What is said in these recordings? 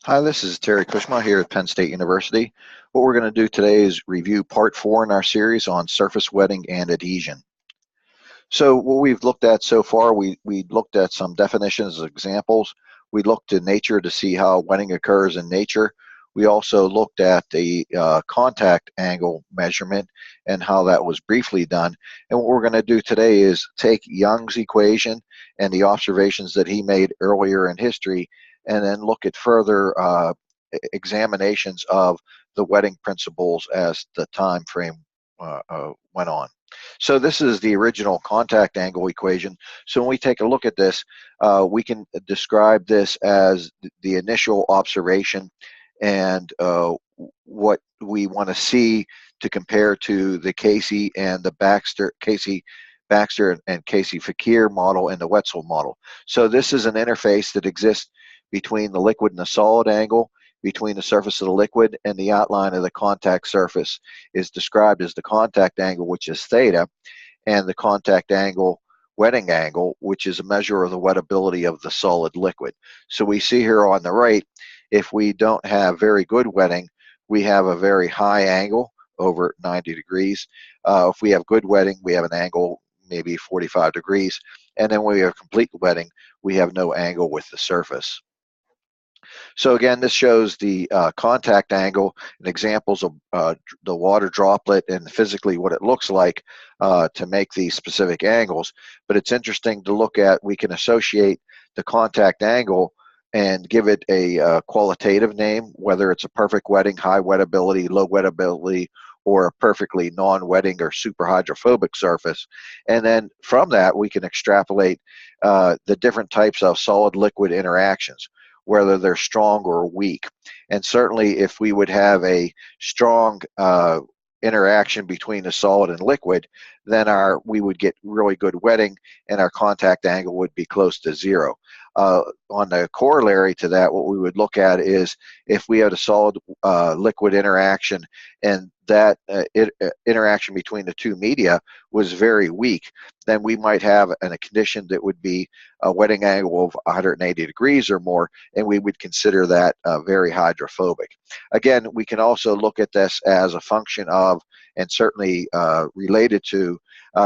Hi, this is Terry Kushma here at Penn State University. What we're going to do today is review part 4 in our series on surface wetting and adhesion. So what we've looked at so far, we looked at some definitions, examples. We looked at nature to see how wetting occurs in nature. We also looked at the contact angle measurement and how that was briefly done. And what we're going to do today is take Young's equation and the observations that he made earlier in history, and then look at further examinations of the wetting principles as the time frame went on. So this is the original contact angle equation. So when we take a look at this, we can describe this as the initial observation and what we want to see to compare to the Casey and the Baxter and Casey-Fakir model and the Wetzel model. So this is an interface that exists between the liquid and the solid angle, between the surface of the liquid and the outline of the contact surface is described as the contact angle, which is theta, and the contact angle, wetting angle, which is a measure of the wettability of the solid liquid. So we see here on the right, if we don't have very good wetting, we have a very high angle over 90 degrees. If we have good wetting, we have an angle maybe 45 degrees. And then when we have complete wetting, we have no angle with the surface. So again, this shows the contact angle and examples of the water droplet and physically what it looks like to make these specific angles. But it's interesting to look at. We can associate the contact angle and give it a qualitative name, whether it's a perfect wetting, high wettability, low wettability, or a perfectly non-wetting or super hydrophobic surface. And then from that, we can extrapolate the different types of solid-liquid interactions, whether they're strong or weak. And certainly if we would have a strong interaction between the solid and liquid, then we would get really good wetting and our contact angle would be close to zero. On the corollary to that, what we would look at is if we had a solid liquid interaction and that interaction between the two media was very weak, then we might have a condition that would be a wetting angle of 180 degrees or more, and we would consider that very hydrophobic. Again, we can also look at this as a function of, and certainly related to,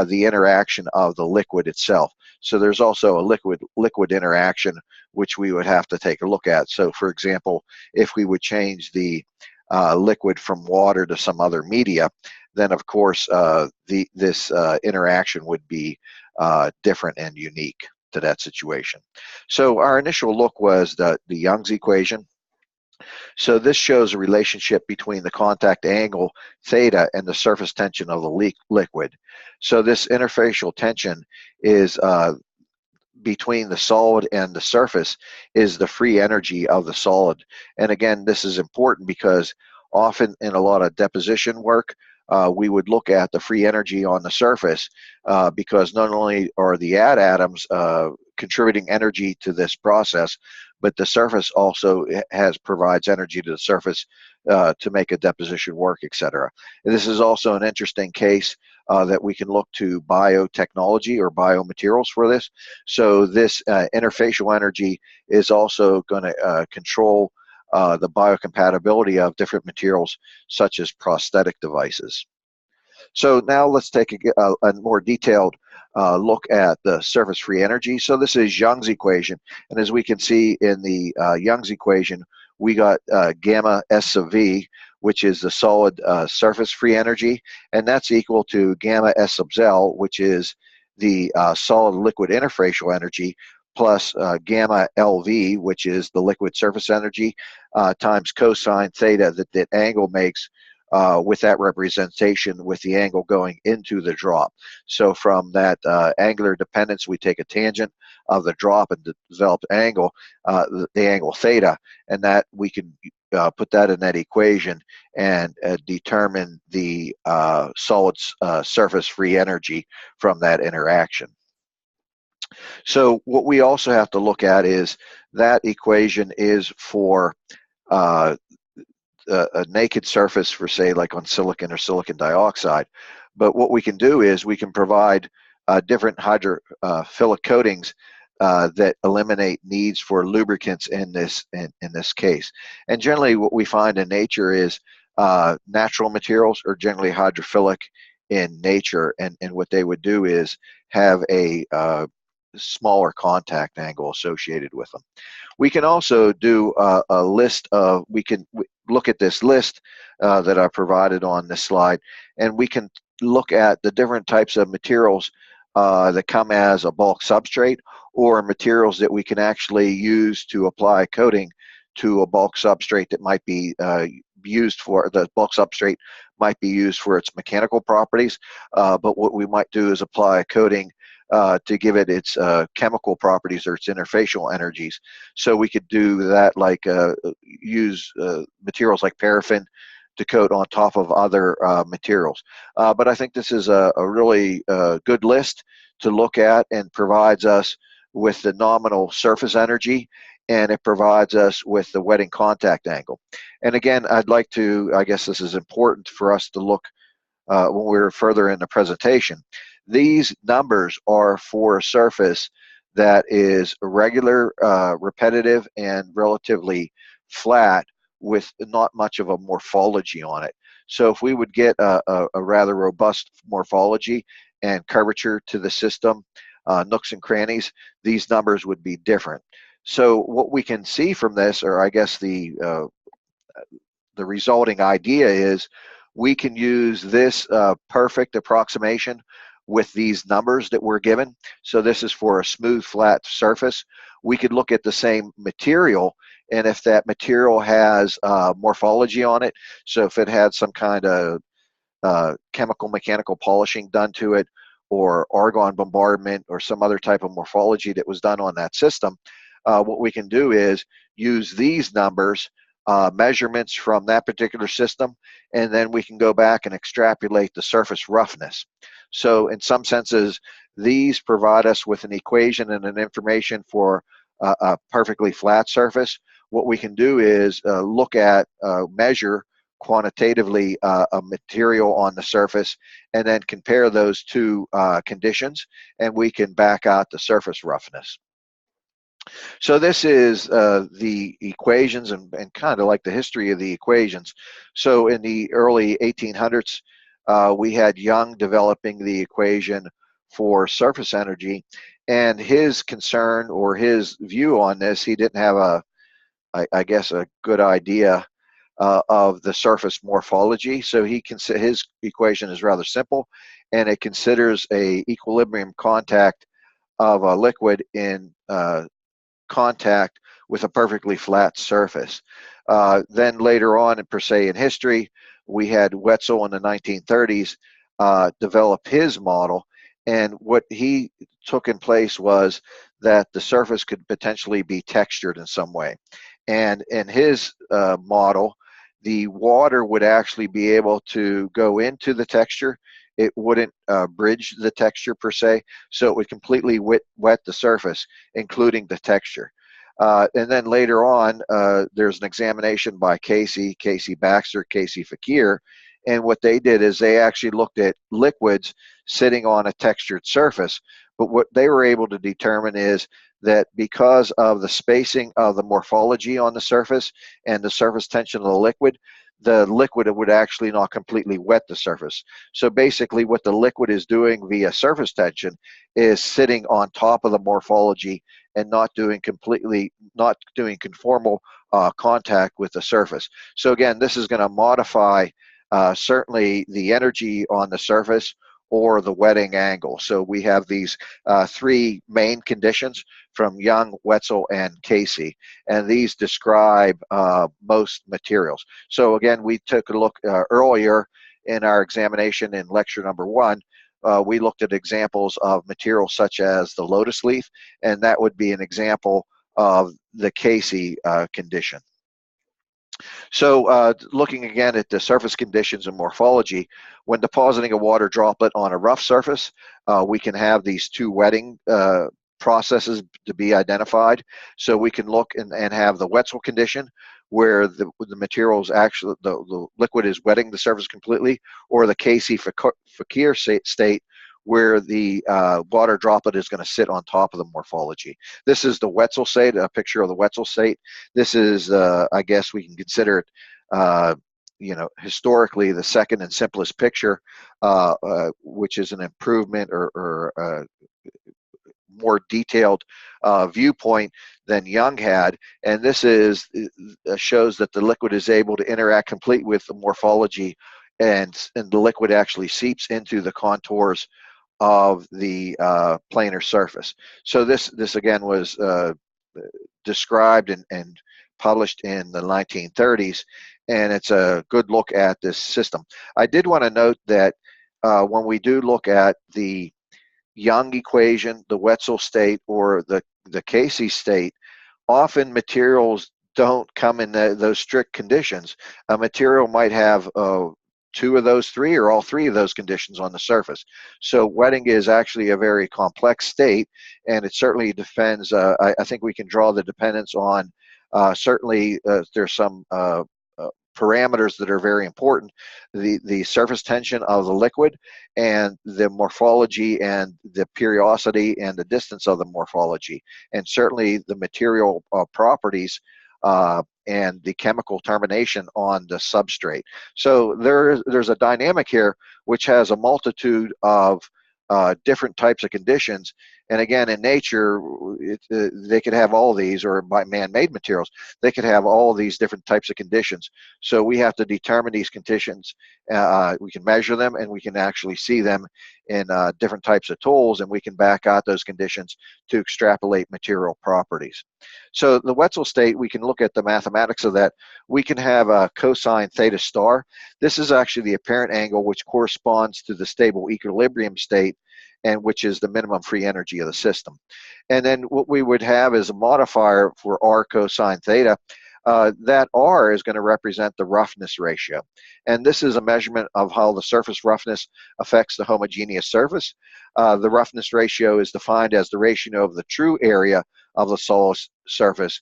the interaction of the liquid itself. So there's also a liquid interaction which we would have to take a look at. So for example, if we would change the liquid from water to some other media, then of course this interaction would be different and unique to that situation. So our initial look was the Young's equation. So this shows a relationship between the contact angle theta and the surface tension of the liquid. So this interfacial tension is between the solid and the surface is the free energy of the solid. And again, this is important because often in a lot of deposition work, we would look at the free energy on the surface because not only are the atoms contributing energy to this process, but the surface also provides energy to the surface to make a deposition work, etc. And this is also an interesting case that we can look to biotechnology or biomaterials for this. So this interfacial energy is also going to control the biocompatibility of different materials such as prosthetic devices. So now let's take a more detailed look at the surface free energy. So this is Young's equation, and as we can see in the Young's equation, we got gamma S sub V, which is the solid surface free energy, and that's equal to gamma S sub L, which is the solid liquid interfacial energy, plus gamma LV, which is the liquid surface energy, times cosine theta that angle makes with that representation with the angle going into the drop. So from that angular dependence, we take a tangent of the drop and develop angle, the angle theta, and that we can put that in that equation and determine the solid surface free energy from that interaction. So what we also have to look at is that equation is for a naked surface for, say, like on silicon or silicon dioxide. But what we can do is we can provide different hydrophilic coatings that eliminate needs for lubricants in this case. And generally, what we find in nature is natural materials are generally hydrophilic in nature, and what they would do is have a smaller contact angle associated with them. We can also do a list of, we can look at this list that I provided on this slide, and we can look at the different types of materials that come as a bulk substrate, or materials that we can actually use to apply coating to a bulk substrate that might be used for, the bulk substrate might be used for its mechanical properties, but what we might do is apply a coating to give it its chemical properties or its interfacial energies. So we could do that, like use materials like paraffin to coat on top of other materials. But I think this is a really good list to look at, and provides us with the nominal surface energy, and it provides us with the wetting contact angle. And again, I'd like to, I guess this is important for us to look when we're further in the presentation. These numbers are for a surface that is regular, repetitive, and relatively flat, with not much of a morphology on it. So if we would get a rather robust morphology and curvature to the system, nooks and crannies, these numbers would be different. So what we can see from this, or I guess the resulting idea is, we can use this perfect approximation with these numbers that we're given. So this is for a smooth, flat surface. We could look at the same material, and if that material has morphology on it, so if it had some kind of chemical mechanical polishing done to it, or argon bombardment, or some other type of morphology that was done on that system, what we can do is use these numbers, measurements from that particular system, and then we can go back and extrapolate the surface roughness. So in some senses, these provide us with an equation and an information for a perfectly flat surface. What we can do is look at, measure quantitatively a material on the surface, and then compare those two conditions, and we can back out the surface roughness. So this is the equations, and kind of like the history of the equations. So in the early 1800s, we had Young developing the equation for surface energy, and his concern, or his view on this, he didn't have I guess a good idea of the surface morphology. So his equation is rather simple, and it considers a equilibrium contact of a liquid in contact with a perfectly flat surface. Then later on, per se, in history, we had Wetzel in the 1930s develop his model, and what he took in place was that the surface could potentially be textured in some way. And in his model, the water would actually be able to go into the texture. It wouldn't bridge the texture per se, so it would completely wet the surface, including the texture. And then later on, there's an examination by Casey Baxter, Casey Fakir, and what they did is they actually looked at liquids sitting on a textured surface. But what they were able to determine is that because of the spacing of the morphology on the surface and the surface tension of the liquid would actually not completely wet the surface. So basically what the liquid is doing via surface tension is sitting on top of the morphology and not doing conformal contact with the surface. So again, this is going to modify certainly the energy on the surface or the wetting angle. So we have these three main conditions from Young, Wetzel, and Casey, and these describe most materials. So again, we took a look earlier in our examination in lecture number 1. We looked at examples of materials such as the lotus leaf, and that would be an example of the Casey condition. So looking again at the surface conditions and morphology, when depositing a water droplet on a rough surface, we can have these two wetting processes to be identified. So we can look and have the Wetzel condition, where the material is actually, the liquid is wetting the surface completely, or the Casey Fakir state, where the water droplet is going to sit on top of the morphology. This is the Wetzel state, a picture of the Wetzel state. This is, I guess we can consider it, historically the second and simplest picture, which is an improvement or more detailed viewpoint than Young had. And this is shows that the liquid is able to interact complete with the morphology, and the liquid actually seeps into the contours of the planar surface. So this again was described and published in the 1930s, and it's a good look at this system. I did want to note that when we do look at the Young equation, the Wetzel state, or the Casey state, often materials don't come in those strict conditions. A material might have two of those three or all three of those conditions on the surface. So wetting is actually a very complex state, and it certainly depends. I think we can draw the dependence on certainly there's some parameters that are very important: the surface tension of the liquid, and the morphology and the periodicity and the distance of the morphology, and certainly the material properties and the chemical termination on the substrate. So there's a dynamic here which has a multitude of different types of conditions. And again, in nature, they could have all these, or by man-made materials, they could have all these different types of conditions. So we have to determine these conditions. We can measure them, and we can actually see them in different types of tools, and we can back out those conditions to extrapolate material properties. So the Wetzel state, we can look at the mathematics of that. We can have a cosine theta star. This is actually the apparent angle which corresponds to the stable equilibrium state, and which is the minimum free energy of the system. And then what we would have is a modifier for R cosine theta. That R is going to represent the roughness ratio. And this is a measurement of how the surface roughness affects the homogeneous surface. The roughness ratio is defined as the ratio of the true area of the solid surface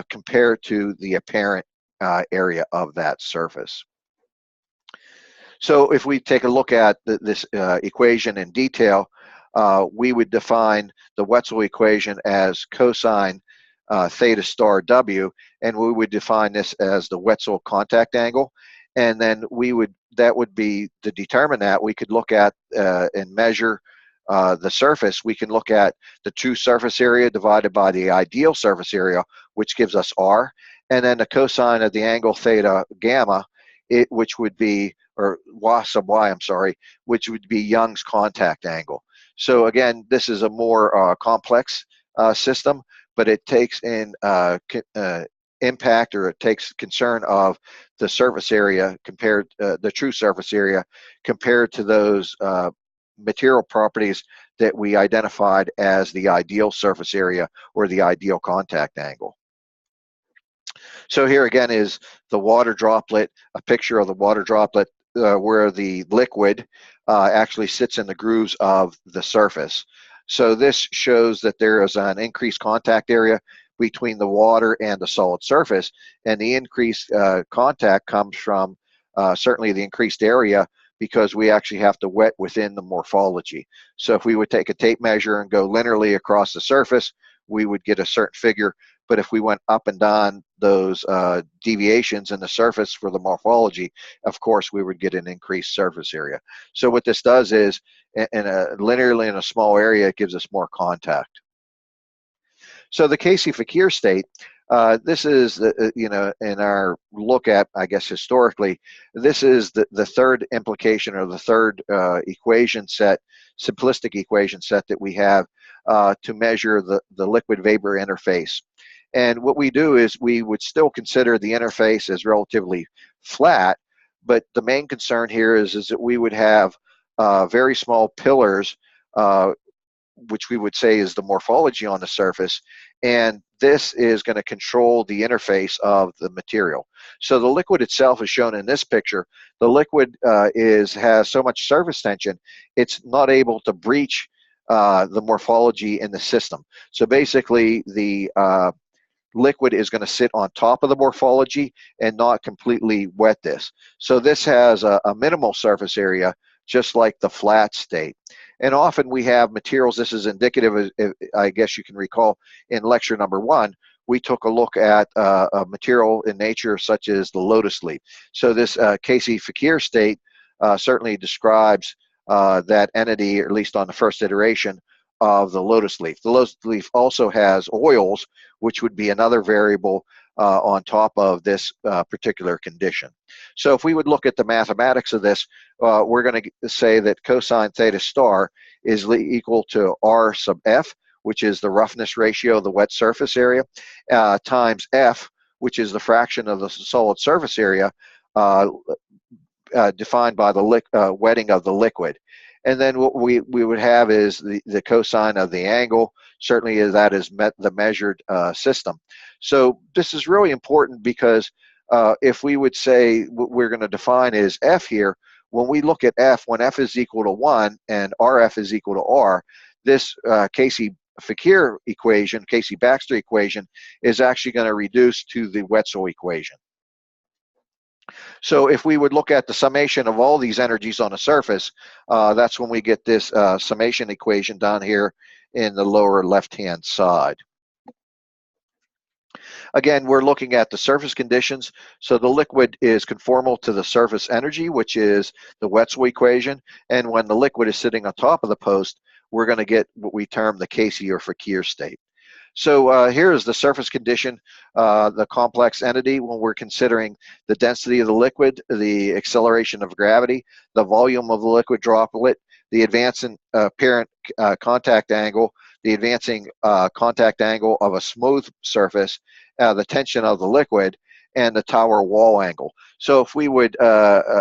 compared to the apparent area of that surface. So if we take a look at this equation in detail, we would define the Wetzel equation as cosine theta star W, and we would define this as the Wetzel contact angle. And then that would be to determine that, we could look at and measure the surface. We can look at the true surface area divided by the ideal surface area, which gives us R, and then the cosine of the angle theta gamma, which would be, or y sub y, I'm sorry, which would be Young's contact angle. So again, this is a more complex system, but it takes in impact, or it takes concern of the surface area compared, the true surface area compared to those material properties that we identified as the ideal surface area or the ideal contact angle. So here again is the water droplet, a picture of the water droplet where the liquid actually sits in the grooves of the surface. So this shows that there is an increased contact area between the water and the solid surface, and the increased contact comes from certainly the increased area, because we actually have to wet within the morphology. So if we would take a tape measure and go linearly across the surface, we would get a certain figure. But if we went up and down those deviations in the surface for the morphology, of course, we would get an increased surface area. So what this does is, linearly in a small area, it gives us more contact. So the Casey-Fakir state, this is, in our look at, I guess, historically, this is the third implication, or the third equation set, simplistic equation set that we have to measure the liquid-vapor interface. And what we do is we would still consider the interface as relatively flat, but the main concern here is that we would have very small pillars, which we would say is the morphology on the surface, and this is going to control the interface of the material. So the liquid itself is shown in this picture. The liquid has so much surface tension, it's not able to breach the morphology in the system. So basically, the liquid is going to sit on top of the morphology and not completely wet this. So this has a minimal surface area, just like the flat state. And often we have materials, this is indicative, I guess you can recall in lecture number 1, we took a look at a material in nature such as the lotus leaf. So this Casey-Fakir state certainly describes that entity, or at least on the first iteration, of the lotus leaf. The lotus leaf also has oils, which would be another variable on top of this particular condition. So if we would look at the mathematics of this, we're going to say that cosine theta star is equal to R sub F, which is the roughness ratio of the wet surface area, times F, which is the fraction of the solid surface area defined by the wetting of the liquid. And then what we would have is the cosine of the angle, certainly that is the measured system. So this is really important because if we would say what we're going to define is F here, when we look at F, when F is equal to 1 and RF is equal to R, this Casey-Fakir equation, Casey-Baxter equation, is actually going to reduce to the Wetzel equation. So if we would look at the summation of all these energies on a surface, that's when we get this summation equation down here in the lower left-hand side. Again, we're looking at the surface conditions. So the liquid is conformal to the surface energy, which is the Wetzel equation. And when the liquid is sitting on top of the post, we're going to get what we term the Casey or Fakir state. So here is the surface condition, the complex entity when we're considering the density of the liquid, the acceleration of gravity, the volume of the liquid droplet, the advancing apparent contact angle, the advancing contact angle of a smooth surface, the tension of the liquid, and the tower wall angle. So if we would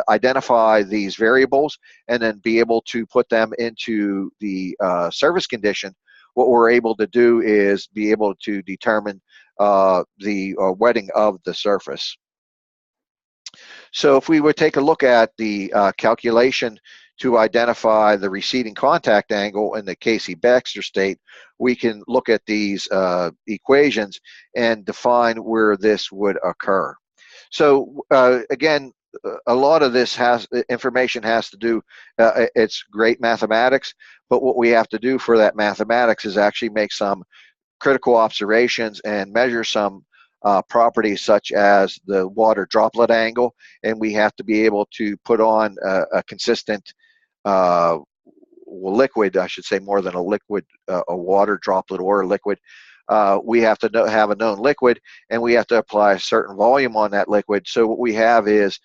identify these variables and then be able to put them into the surface condition, what we're able to do is be able to determine the wetting of the surface. So if we would take a look at the calculation to identify the receding contact angle in the Casey-Baxter state, we can look at these equations and define where this would occur. So again, a lot of this information has to do, it's great mathematics, but what we have to do for that mathematics is actually make some critical observations and measure some properties such as the water droplet angle, and we have to be able to put on a consistent liquid, I should say more than a liquid, a water droplet or a liquid. We have to have a known liquid, and we have to apply a certain volume on that liquid. So what we have is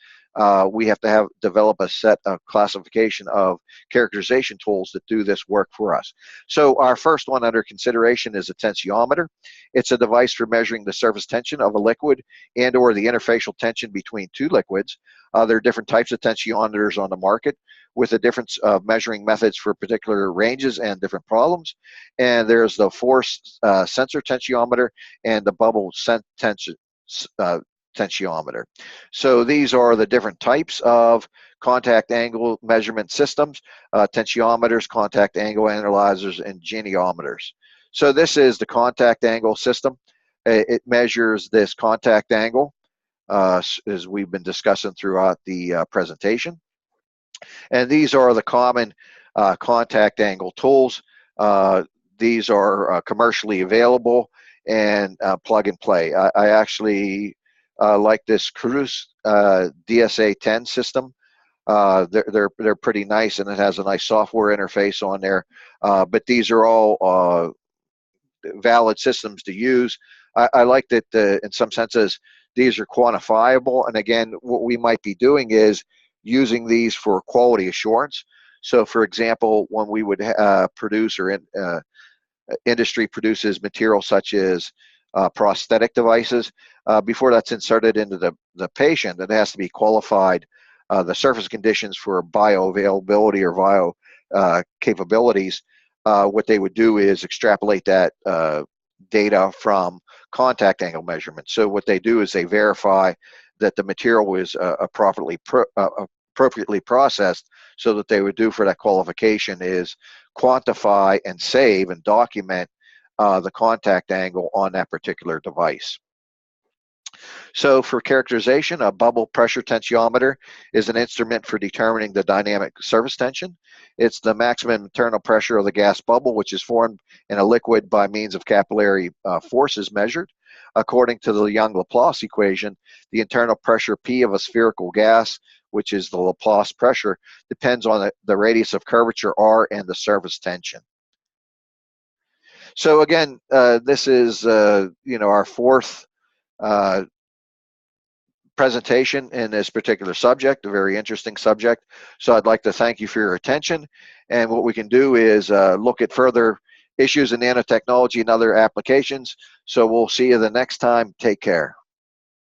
we have to develop a set of classification of characterization tools that do this work for us. So our first one under consideration is a tensiometer. It's a device for measuring the surface tension of a liquid and or the interfacial tension between two liquids. There are different types of tensiometers on the market with a difference of measuring methods for particular ranges and different problems. And there's the force sensor tensiometer and the bubble tensiometer. So these are the different types of contact angle measurement systems, tensiometers, contact angle analyzers, and goniometers. So this is the contact angle system. It measures this contact angle as we've been discussing throughout the presentation. And these are the common contact angle tools. These are commercially available and plug and play. I actually like this Cruise DSA-10 system. They're pretty nice, and it has a nice software interface on there. But these are all valid systems to use. I like that in some senses these are quantifiable, and again, what we might be doing is using these for quality assurance. So for example, when we would produce or industry produces material such as prosthetic devices, before that's inserted into the patient, it has to be qualified, the surface conditions for bioavailability or bio capabilities. What they would do is extrapolate that data from contact angle measurement. So what they do is they verify that the material is appropriately processed. So that they would do for that qualification is quantify and save and document the contact angle on that particular device. So for characterization, a bubble pressure tensiometer is an instrument for determining the dynamic surface tension. It's the maximum internal pressure of the gas bubble, which is formed in a liquid by means of capillary forces measured. According to the Young-Laplace equation, the internal pressure P of a spherical gas, which is the Laplace pressure, depends on the radius of curvature R and the surface tension. So again, this is our fourth presentation in this particular subject, a very interesting subject. So I'd like to thank you for your attention. And what we can do is look at further issues in nanotechnology and other applications. So we'll see you the next time. Take care.